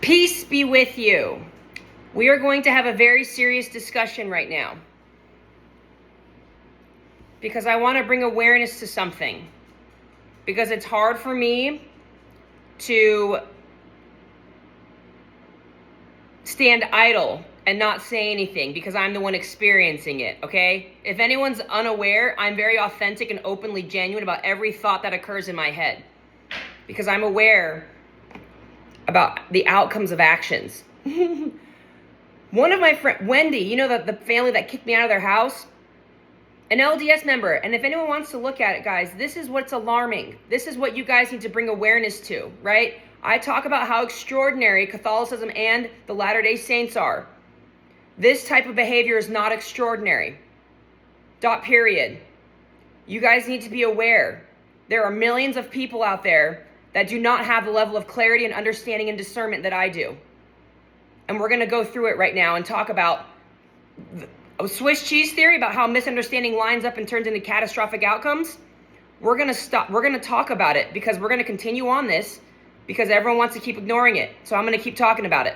Peace be with you. We are going to have a very serious discussion right now because I want to bring awareness to something, because it's hard for me to stand idle and not say anything because I'm the one experiencing it, okay? If anyone's unaware, I'm very authentic and openly genuine about every thought that occurs in my head because I'm aware about the outcomes of actions. One of my friends, Wendy, you know, the family that kicked me out of their house? An LDS member. And if anyone wants to look at it, guys, this is what's alarming. This is what you guys need to bring awareness to, right? I talk about how extraordinary Catholicism and the Latter-day Saints are. This type of behavior is not extraordinary. Period. You guys need to be aware. There are millions of people out there that do not have the level of clarity and understanding and discernment that I do. And we're going to go through it right now and talk about a Swiss cheese theory about how misunderstanding lines up and turns into catastrophic outcomes. We're going to talk about it because we're going to continue on this because everyone wants to keep ignoring it. So I'm going to keep talking about it.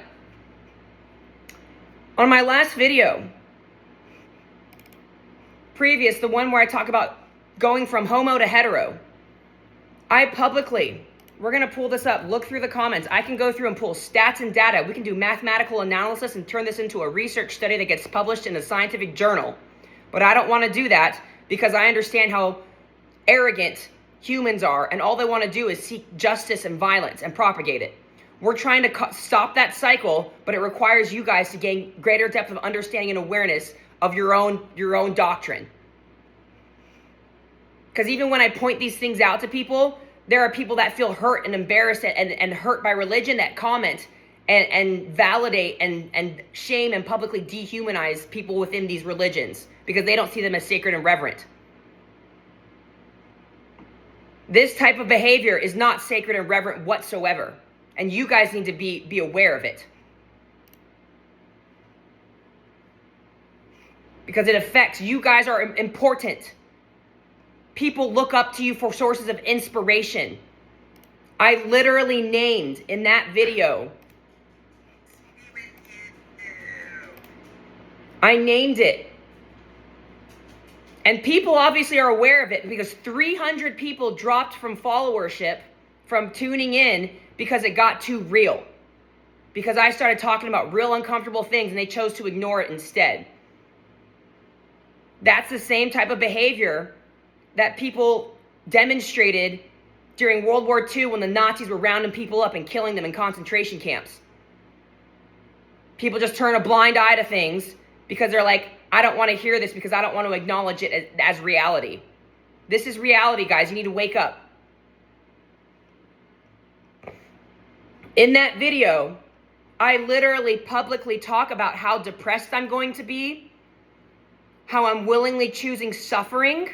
On my last video, previous, the one where I talk about going from homo to hetero, I publicly, we're going to pull this up, look through the comments. I can go through and pull stats and data. We can do mathematical analysis and turn this into a research study that gets published in a scientific journal. But I don't want to do that because I understand how arrogant humans are, and all they want to do is seek justice and violence and propagate it. We're trying to stop that cycle, but it requires you guys to gain greater depth of understanding and awareness of your own doctrine. Because even when I point these things out to people, there are people that feel hurt and embarrassed and hurt by religion that comment and validate and shame and publicly dehumanize people within these religions because they don't see them as sacred and reverent. This type of behavior is not sacred and reverent whatsoever. And you guys need to be aware of it. Because it affects, you guys are important. People look up to you for sources of inspiration. I literally named in that video. I named it. And people obviously are aware of it because 300 people dropped from followership, from tuning in, because it got too real. Because I started talking about real uncomfortable things and they chose to ignore it instead. That's the same type of behavior that people demonstrated during World War II when the Nazis were rounding people up and killing them in concentration camps. People just turn a blind eye to things because they're like, I don't want to hear this because I don't want to acknowledge it as reality. This is reality, guys. You need to wake up. In that video, I literally publicly talk about how depressed I'm going to be, how I'm willingly choosing suffering,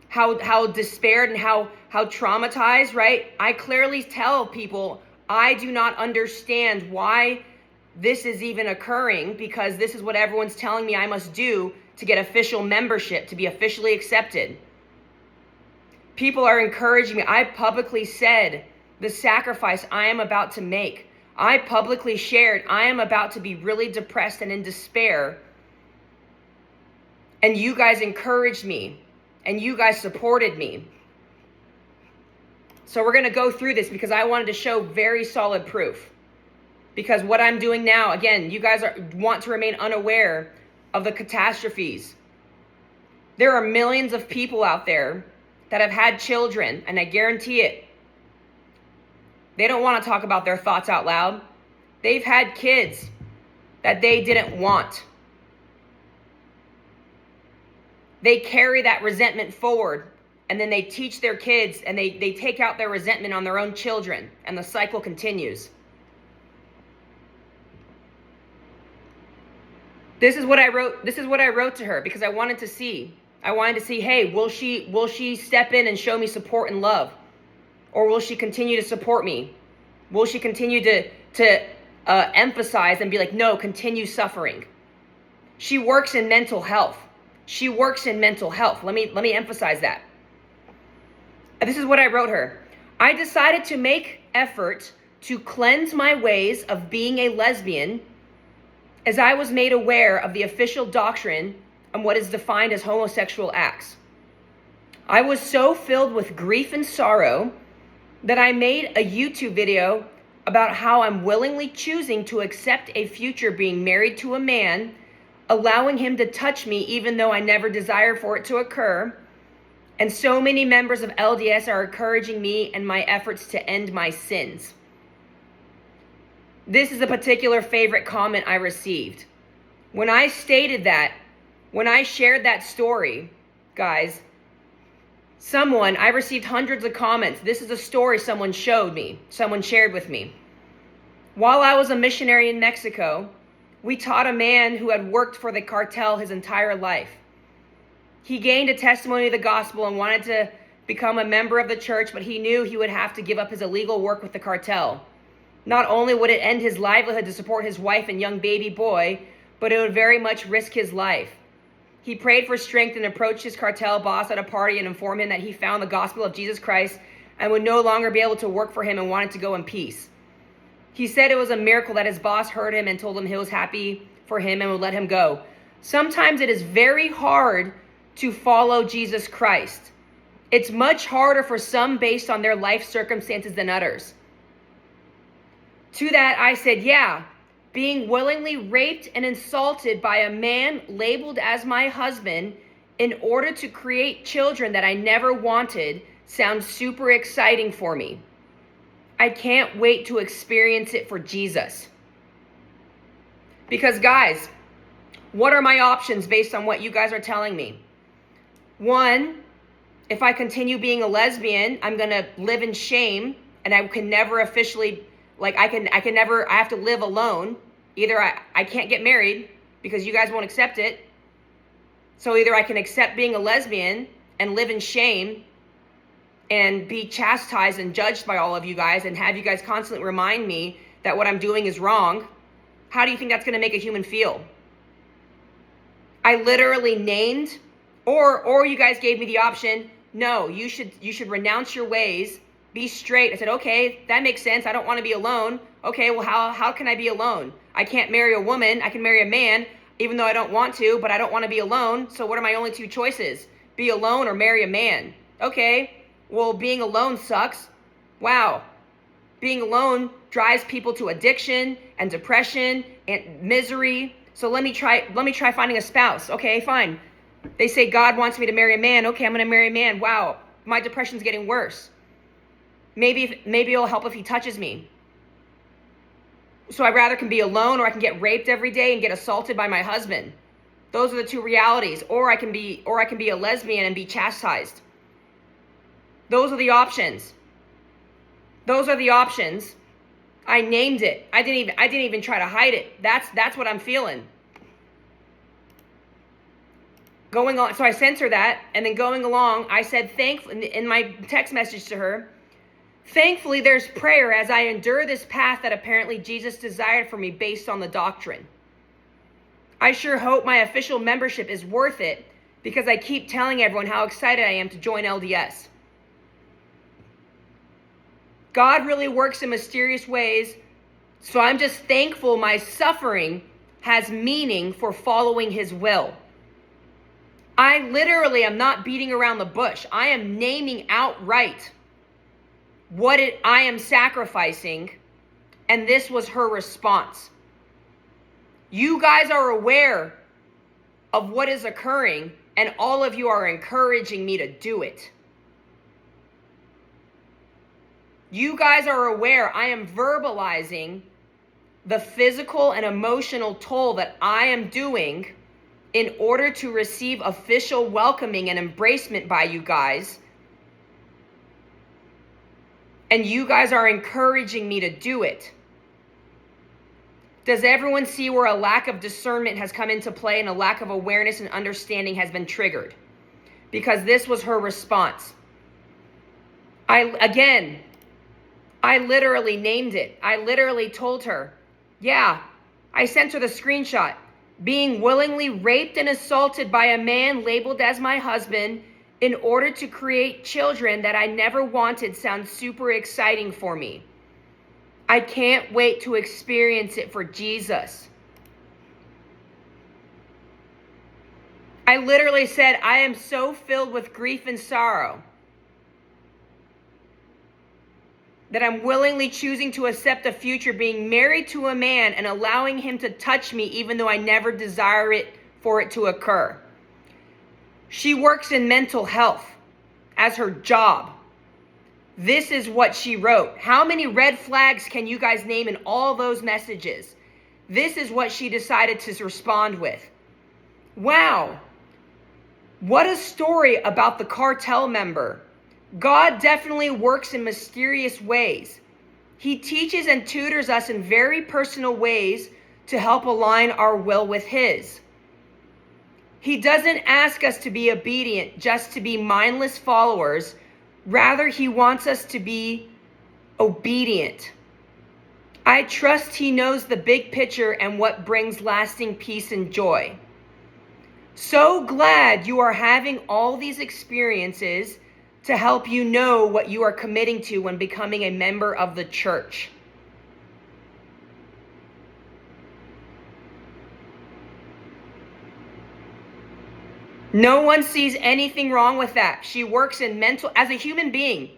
how despaired and how traumatized, right? I clearly tell people I do not understand why this is even occurring because this is what everyone's telling me I must do to get official membership, to be officially accepted. People are encouraging me. I publicly said the sacrifice I am about to make. I publicly shared I am about to be really depressed and in despair. And you guys encouraged me. And you guys supported me. So we're going to go through this because I wanted to show very solid proof. Because what I'm doing now, again, you guys want to remain unaware of the catastrophes. There are millions of people out there that have had children, and I guarantee it. They don't want to talk about their thoughts out loud. They've had kids that they didn't want. They carry that resentment forward, and then they teach their kids, and they take out their resentment on their own children, and the cycle continues. This is what I wrote. This is what I wrote to her because I wanted to see. Hey, will she step in and show me support and love? Or will she continue to support me? Will she continue to emphasize and be like, no, continue suffering? She works in mental health. She works in mental health. Let me emphasize that. This is what I wrote her. I decided to make effort to cleanse my ways of being a lesbian, as I was made aware of the official doctrine and what is defined as homosexual acts. I was so filled with grief and sorrow that I made a YouTube video about how I'm willingly choosing to accept a future being married to a man, allowing him to touch me even though I never desired for it to occur. And so many members of LDS are encouraging me and my efforts to end my sins. This is a particular favorite comment I received. When I stated that, when I shared that story, guys, I received hundreds of comments. This is a story someone showed me, someone shared with me. While I was a missionary in Mexico, we taught a man who had worked for the cartel his entire life. He gained a testimony of the gospel and wanted to become a member of the church, but he knew he would have to give up his illegal work with the cartel. Not only would it end his livelihood to support his wife and young baby boy, but it would very much risk his life. He prayed for strength and approached his cartel boss at a party and informed him that he found the gospel of Jesus Christ and would no longer be able to work for him and wanted to go in peace. He said it was a miracle that his boss heard him and told him he was happy for him and would let him go. Sometimes it is very hard to follow Jesus Christ. It's much harder for some based on their life circumstances than others. To that I said, yeah, being willingly raped and insulted by a man labeled as my husband in order to create children that I never wanted sounds super exciting for me. I can't wait to experience it for Jesus. Because guys, what are my options based on what you guys are telling me? One, if I continue being a lesbian, I'm going to live in shame and I can never officially, I have to live alone. Either I can't get married because you guys won't accept it. So either I can accept being a lesbian and live in shame and be chastised and judged by all of you guys and have you guys constantly remind me that what I'm doing is wrong. How do you think that's going to make a human feel? I literally named, or you guys gave me the option, no, you should renounce your ways, be straight. I said, okay, that makes sense. I don't want to be alone. Okay, well, how can I be alone? I can't marry a woman. I can marry a man, even though I don't want to, but I don't want to be alone. So what are my only two choices? Be alone or marry a man. Okay, well, being alone sucks. Wow. Being alone drives people to addiction and depression and misery. So let me try finding a spouse. Okay, fine. They say God wants me to marry a man. Okay, I'm going to marry a man. Wow, my depression's getting worse. Maybe it'll help if he touches me. So I rather can be alone, or I can get raped every day and get assaulted by my husband. Those are the two realities. Or I can be a lesbian and be chastised. Those are the options. Those are the options. I named it. I didn't even try to hide it. That's what I'm feeling. Going on, so I sent her that, and then going along, I said in my text message to her, thankfully there's prayer as I endure this path that apparently Jesus desired for me based on the doctrine. I sure hope my official membership is worth it because I keep telling everyone how excited I am to join LDS. God really works in mysterious ways, so I'm just thankful my suffering has meaning for following his will. I literally am not beating around the bush. I am naming outright what I am sacrificing, and this was her response. You guys are aware of what is occurring, and all of you are encouraging me to do it. You guys are aware I am verbalizing the physical and emotional toll that I am doing in order to receive official welcoming and embracement by you guys. And you guys are encouraging me to do it. Does everyone see where a lack of discernment has come into play and a lack of awareness and understanding has been triggered? Because this was her response. I literally named it. I literally told her, yeah, I sent her the screenshot. Being willingly raped and assaulted by a man labeled as my husband in order to create children that I never wanted sounds super exciting for me. I can't wait to experience it for Jesus. I literally said, I am so filled with grief and sorrow that I'm willingly choosing to accept a future being married to a man and allowing him to touch me even though I never desire it for it to occur. She works in mental health as her job. This is what she wrote. How many red flags can you guys name in all those messages? This is what she decided to respond with. Wow. What a story about the cartel member. God definitely works in mysterious ways. He teaches and tutors us in very personal ways to help align our will with His. He doesn't ask us to be obedient just to be mindless followers. Rather, He wants us to be obedient. I trust He knows the big picture and what brings lasting peace and joy. So glad you are having all these experiences to help you know what you are committing to when becoming a member of the church. No one sees anything wrong with that. She works in as a human being.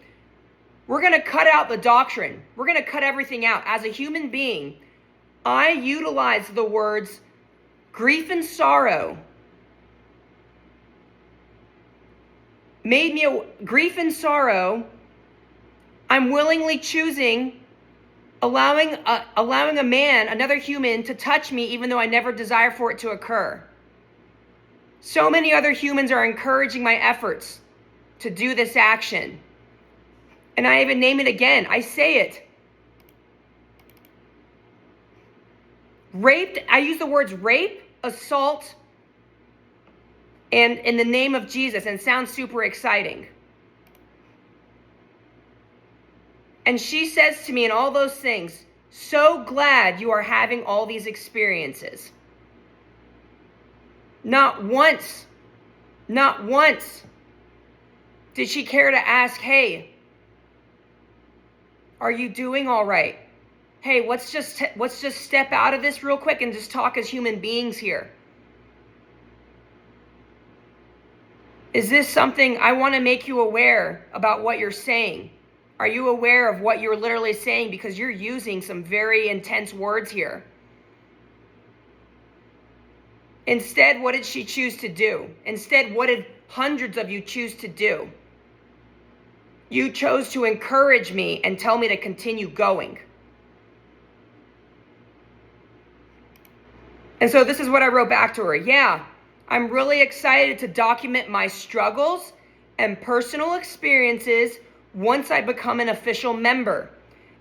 We're going to cut out the doctrine. We're going to cut everything out. As a human being, I utilize the words grief and sorrow. Made me grief and sorrow. I'm willingly choosing, allowing a man, another human, to touch me even though I never desire for it to occur. So many other humans are encouraging my efforts to do this action. And I even name it again. I say it. Raped, I use the words rape, assault, and in the name of Jesus, and sounds super exciting. And she says to me in all those things, so glad you are having all these experiences. Not once did she care to ask, hey, are you doing all right? Hey, let's just step out of this real quick and just talk as human beings here. Is this something I want to make you aware about what you're saying? Are you aware of what you're literally saying? Because you're using some very intense words here. Instead, what did she choose to do? Instead, what did hundreds of you choose to do? You chose to encourage me and tell me to continue going. And so this is what I wrote back to her. Yeah, I'm really excited to document my struggles and personal experiences once I become an official member,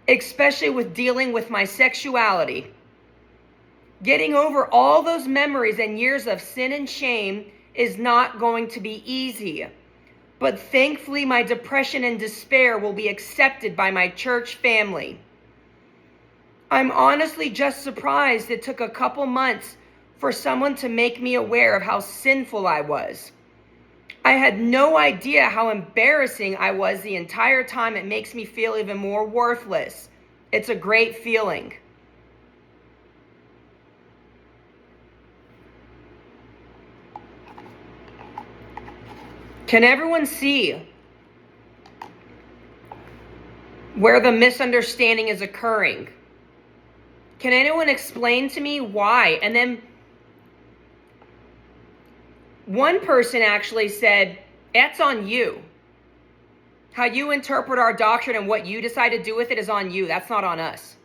especially with dealing with my sexuality. Getting over all those memories and years of sin and shame is not going to be easy. But thankfully, my depression and despair will be accepted by my church family. I'm honestly just surprised it took a couple months for someone to make me aware of how sinful I was. I had no idea how embarrassing I was the entire time. It makes me feel even more worthless. It's a great feeling. Can everyone see where the misunderstanding is occurring? Can anyone explain to me why? And then one person actually said, that's on you. How you interpret our doctrine and what you decide to do with it is on you. That's not on us.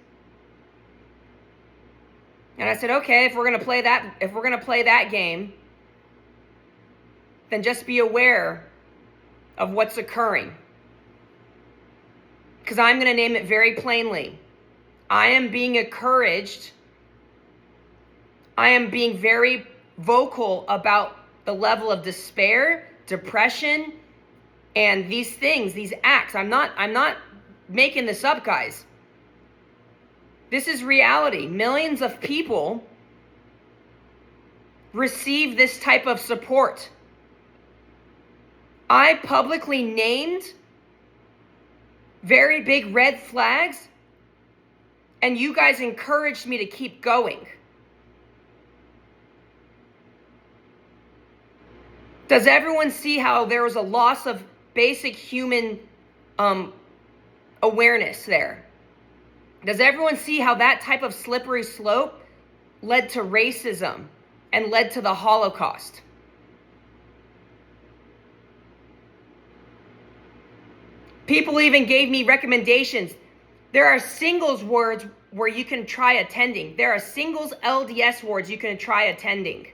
And I said, okay, if we're going to play that game, then just be aware of what's occurring. Because I'm going to name it very plainly. I am being encouraged. I am being very vocal about the level of despair, depression, and these things, these acts. I'm not making this up, guys. This is reality. Millions of people receive this type of support. I publicly named very big red flags And you guys encouraged me to keep going. Does everyone see how there was a loss of basic human awareness there? Does everyone see how that type of slippery slope led to racism and led to the Holocaust? People even gave me recommendations. There are singles wards where you can try attending. There are singles LDS wards you can try attending.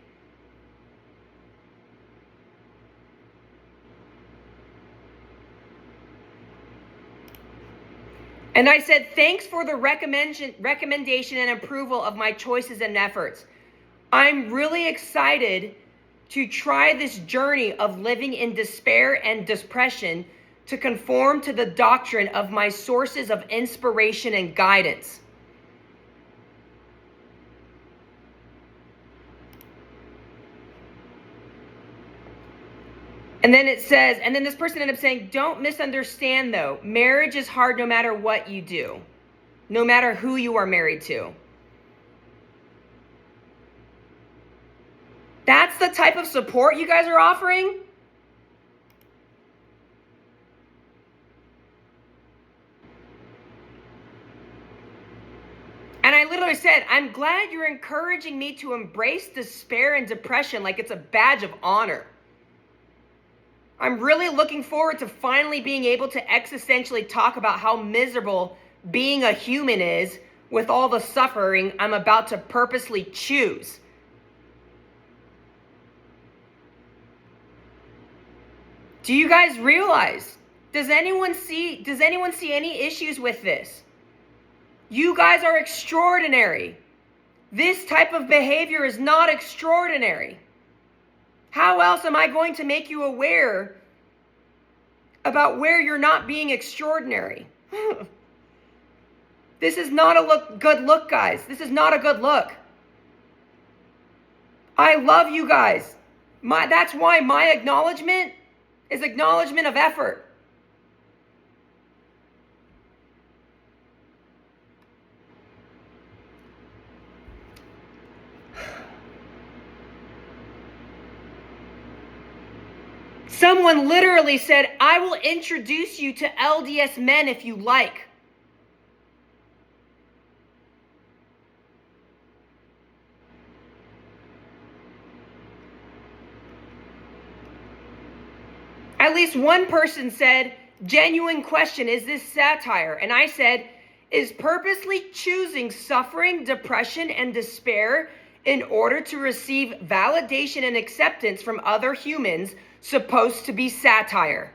And I said, thanks for the recommendation and approval of my choices and efforts. I'm really excited to try this journey of living in despair and depression to conform to the doctrine of my sources of inspiration and guidance. And then it says, and then this person ended up saying, don't misunderstand though. Marriage is hard no matter what you do, no matter who you are married to. That's the type of support you guys are offering? And I literally said, I'm glad you're encouraging me to embrace despair and depression like it's a badge of honor. I'm really looking forward to finally being able to existentially talk about how miserable being a human is with all the suffering I'm about to purposely choose. Do you guys realize? Does anyone see any issues with this? You guys are extraordinary. This type of behavior is not extraordinary. How else am I going to make you aware about where you're not being extraordinary? This is not a good look, guys. This is not a good look. I love you guys. That's why my acknowledgement is acknowledgement of effort. Someone literally said, I will introduce you to LDS men if you like. At least one person said, genuine question, is this satire? And I said, is purposely choosing suffering, depression, and despair in order to receive validation and acceptance from other humans supposed to be satire?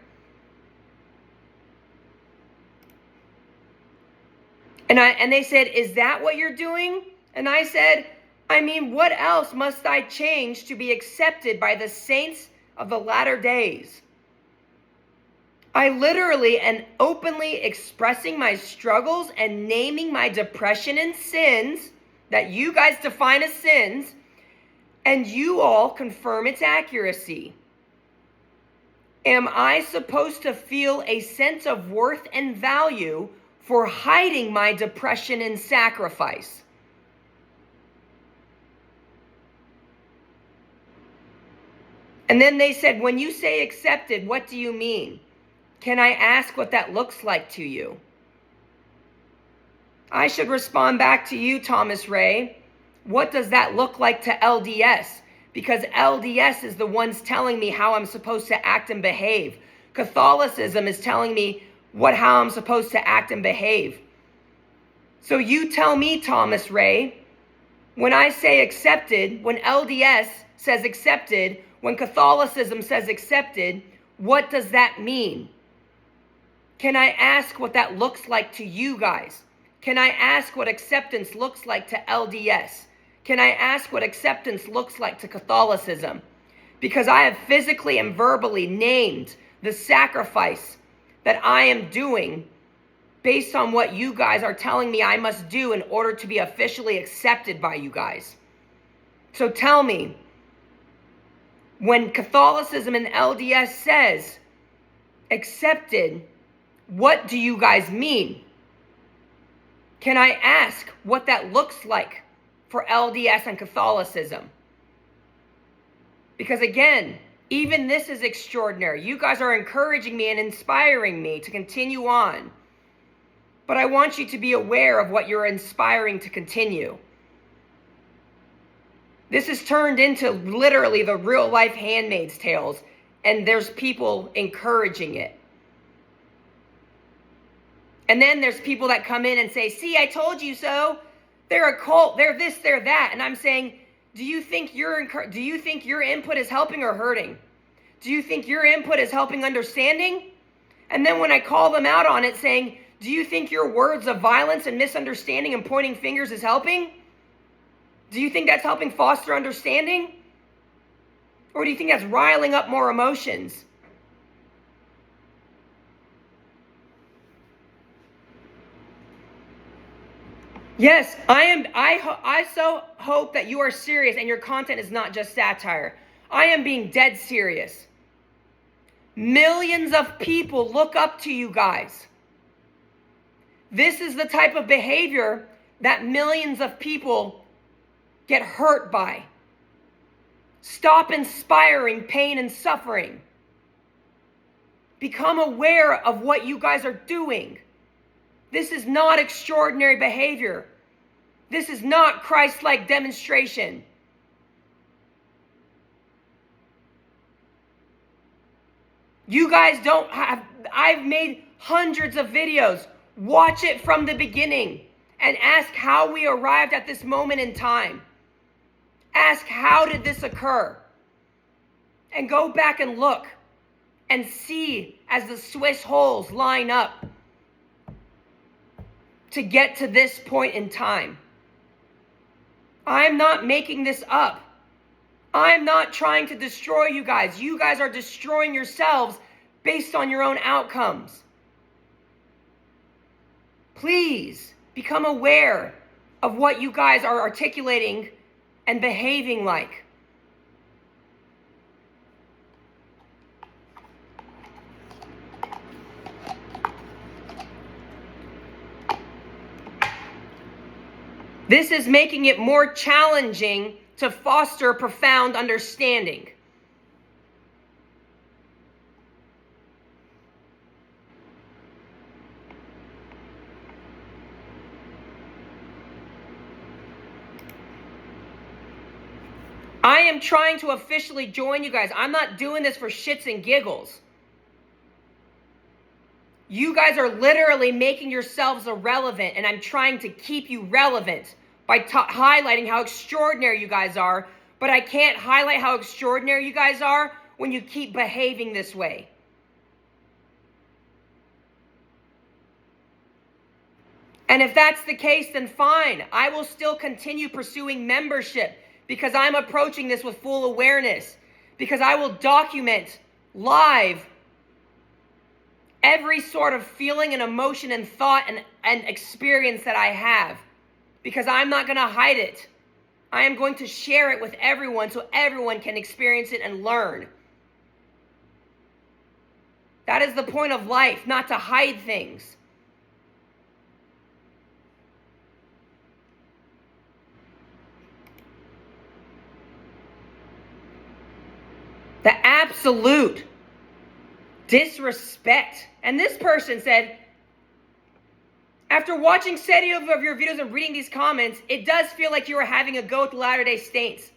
And they said, is that what you're doing? And I said, I mean, what else must I change to be accepted by the saints of the latter days? I literally and openly expressing my struggles and naming my depression and sins that you guys define as sins, and you all confirm its accuracy. Am I supposed to feel a sense of worth and value for hiding my depression and sacrifice? And then they said, when you say accepted, what do you mean? Can I ask what that looks like to you? I should respond back to you, Thomas Ray. What does that look like to LDS? Because LDS is the ones telling me how I'm supposed to act and behave. Catholicism is telling me how I'm supposed to act and behave. So you tell me, Thomas Ray, when I say accepted, when LDS says accepted, when Catholicism says accepted, what does that mean? Can I ask what that looks like to you guys? Can I ask what acceptance looks like to LDS? Can I ask what acceptance looks like to Catholicism? Because I have physically and verbally named the sacrifice that I am doing based on what you guys are telling me I must do in order to be officially accepted by you guys. So tell me, when Catholicism and LDS says accepted, what do you guys mean? Can I ask what that looks like for LDS and Catholicism? Because again, even this is extraordinary. You guys are encouraging me and inspiring me to continue on. But I want you to be aware of what you're inspiring to continue. This has turned into literally the real life Handmaid's Tales, and there's people encouraging it. And then there's people that come in and say, see, I told you so. They're a cult, they're this, they're that. And I'm saying, do you think your input is helping or hurting? Do you think your input is helping understanding? And then when I call them out on it saying, do you think your words of violence and misunderstanding and pointing fingers is helping? Do you think that's helping foster understanding? Or do you think that's riling up more emotions? Yes, I so hope that you are serious and your content is not just satire. I am being dead serious. Millions of people look up to you guys. This is the type of behavior that millions of people get hurt by. Stop inspiring pain and suffering. Become aware of what you guys are doing. This is not extraordinary behavior. This is not Christ-like demonstration. You guys don't have, I've made hundreds of videos. Watch it from the beginning and ask how we arrived at this moment in time. Ask, how did this occur? And go back and look and see as the Swiss holes line up to get to this point in time. I'm not making this up. I'm not trying to destroy you guys. You guys are destroying yourselves based on your own outcomes. Please become aware of what you guys are articulating and behaving like. This is making it more challenging to foster profound understanding. I am trying to officially join you guys. I'm not doing this for shits and giggles. You guys are literally making yourselves irrelevant, and I'm trying to keep you relevant by highlighting how extraordinary you guys are, but I can't highlight how extraordinary you guys are when you keep behaving this way. And if that's the case, then fine. I will still continue pursuing membership because I'm approaching this with full awareness, because I will document live every sort of feeling and emotion and thought and experience that I have, because I'm not going to hide it. I am going to share it with everyone so everyone can experience it and learn. That is the point of life, not to hide things. The absolute disrespect. And this person said, after watching several of your videos and reading these comments, it does feel like you are having a go at the Latter-day Saints.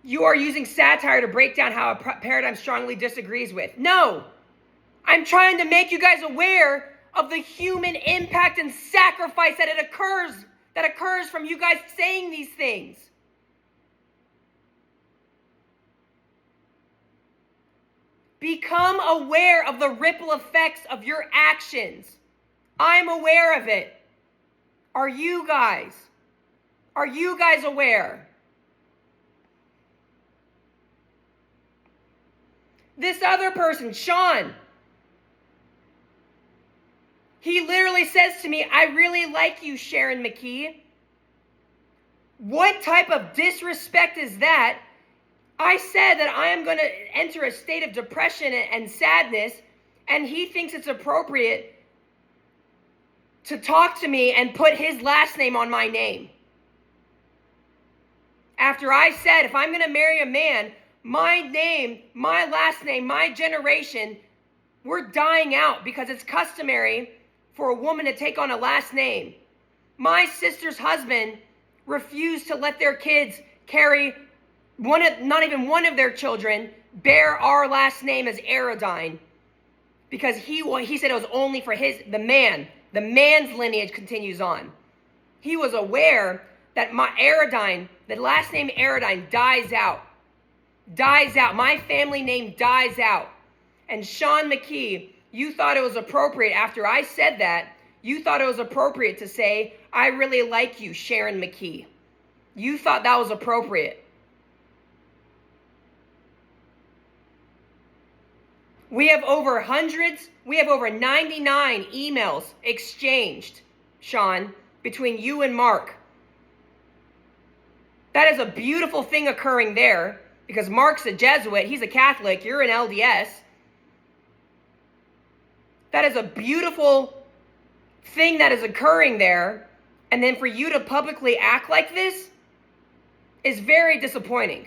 You are using satire to break down how a paradigm strongly disagrees with. No, I'm trying to make you guys aware of the human impact and sacrifice that occurs from you guys saying these things. Become aware of the ripple effects of your actions. I'm aware of it. Are you guys? Are you guys aware? This other person, Sean, he literally says to me, I really like you, Sharon McKee. What type of disrespect is that? I said that I am going to enter a state of depression and sadness, and he thinks it's appropriate to talk to me and put his last name on my name. After I said, if I'm going to marry a man, my name, my last name, my generation, we're dying out because it's customary for a woman to take on a last name. My sister's husband refused to let their kids carry not even one of their children bear our last name as Aradine, because he said it was only for the man's lineage continues on. He was aware that the last name Aradine dies out. My family name dies out. And Sean McKee, you thought it was appropriate after I said that, you thought it was appropriate to say, I really like you, Sharon McKee. You thought that was appropriate. We have over 99 emails exchanged, Sean, between you and Mark. That is a beautiful thing occurring there, because Mark's a Jesuit, he's a Catholic, you're an LDS. That is a beautiful thing that is occurring there, and then for you to publicly act like this is very disappointing.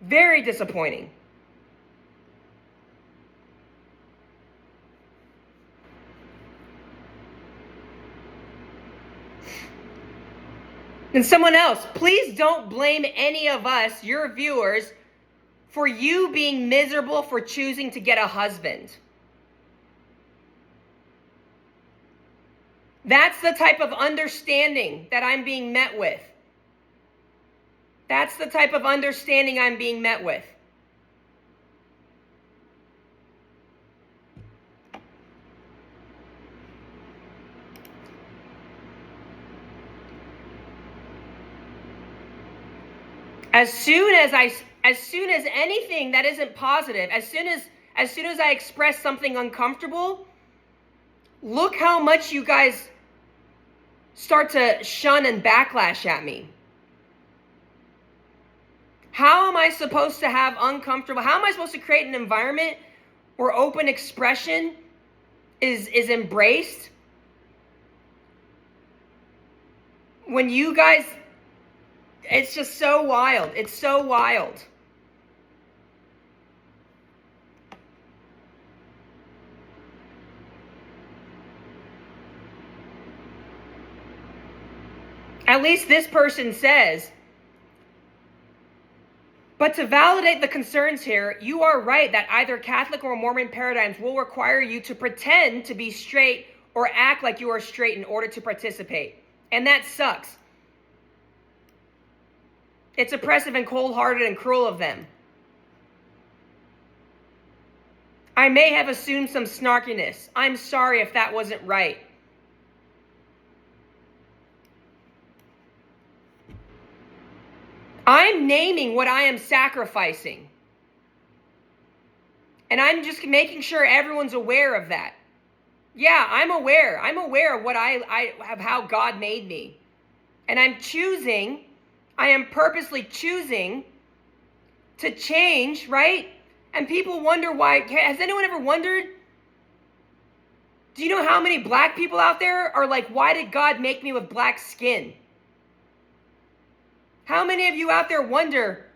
Very disappointing. And someone else, please don't blame any of us, your viewers, for you being miserable for choosing to get a husband. That's the type of understanding that I'm being met with. That's the type of understanding I'm being met with. As soon as anything that isn't positive, as soon as I express something uncomfortable, look how much you guys start to shun and backlash at me. How am I supposed to how am I supposed to create an environment where open expression is embraced when you guys, it's just so wild. It's so wild. At least this person says, but to validate the concerns here, you are right that either Catholic or Mormon paradigms will require you to pretend to be straight or act like you are straight in order to participate. And that sucks. It's oppressive and cold-hearted and cruel of them. I may have assumed some snarkiness. I'm sorry if that wasn't right. I'm naming what I am sacrificing. And I'm just making sure everyone's aware of that. Yeah, I'm aware. I'm aware of of how God made me. And I am purposely choosing to change, right? And people wonder why. Has anyone ever wondered? Do you know how many black people out there are like, why did God make me with black skin? How many of you out there wonder,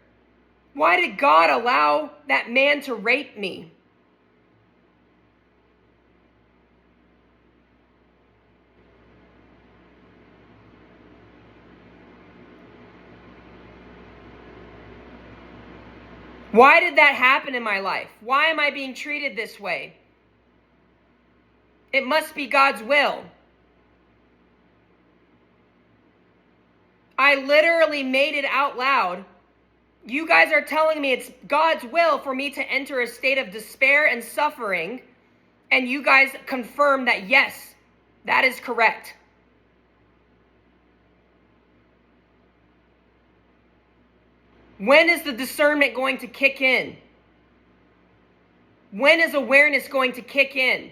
why did God allow that man to rape me? Why did that happen in my life? Why am I being treated this way? It must be God's will. I literally made it out loud. You guys are telling me it's God's will for me to enter a state of despair and suffering, and you guys confirm that yes, that is correct. When is the discernment going to kick in? When is awareness going to kick in?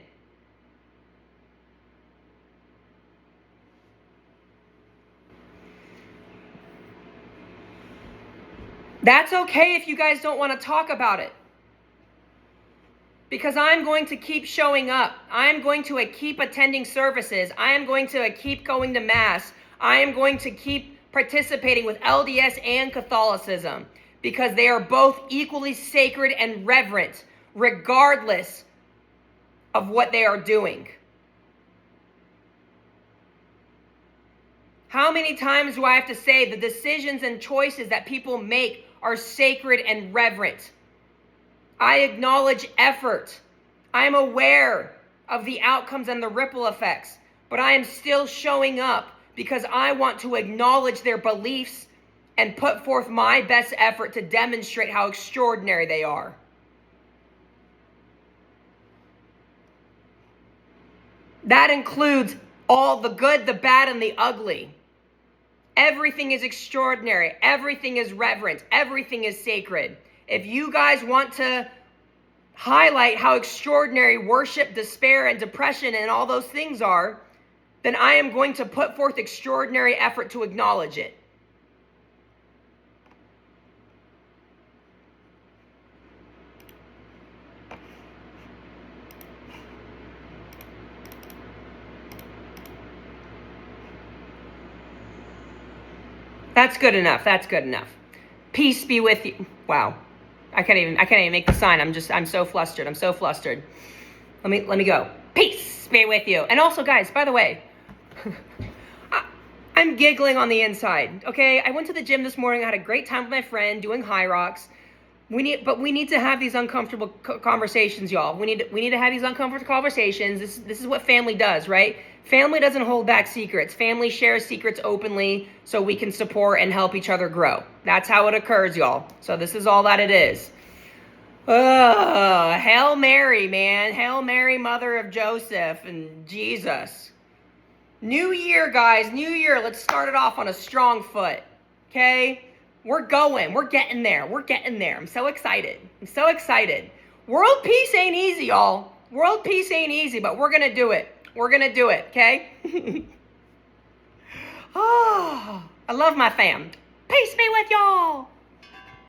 That's okay if you guys don't want to talk about it. because I'm going to keep showing up. I'm going to keep attending services. I am going to keep going to Mass. I am going to keep participating with LDS and Catholicism because they are both equally sacred and reverent, regardless of what they are doing. How many times do I have to say the decisions and choices that people make are sacred and reverent? I acknowledge effort. I am aware of the outcomes and the ripple effects, but I am still showing up because I want to acknowledge their beliefs and put forth my best effort to demonstrate how extraordinary they are. That includes all the good, the bad, and the ugly. Everything is extraordinary. Everything is reverent. Everything is sacred. If you guys want to highlight how extraordinary worship, despair, and depression and all those things are, then I am going to put forth extraordinary effort to acknowledge it. That's good enough. That's good enough. Peace be with you. Wow. I can't even make the sign. I'm so flustered. I'm so flustered. Let me go. Peace be with you. And also, guys, by the way, I'm giggling on the inside. Okay, I went to the gym this morning. I had a great time with my friend doing high rocks. We need to have these uncomfortable conversations, y'all. We need to have these uncomfortable conversations. This is what family does, right? Family doesn't hold back secrets. Family shares secrets openly so we can support and help each other grow. That's how it occurs, y'all. So this is all that it is. Hail Mary, man. Hail Mary, Mother of Joseph and Jesus. New year, guys. New year. Let's start it off on a strong foot. Okay? We're going. We're getting there. We're getting there. I'm so excited. I'm so excited. World peace ain't easy, y'all. World peace ain't easy, but we're going to do it. We're going to do it, okay? Oh, I love my fam. Peace be with y'all.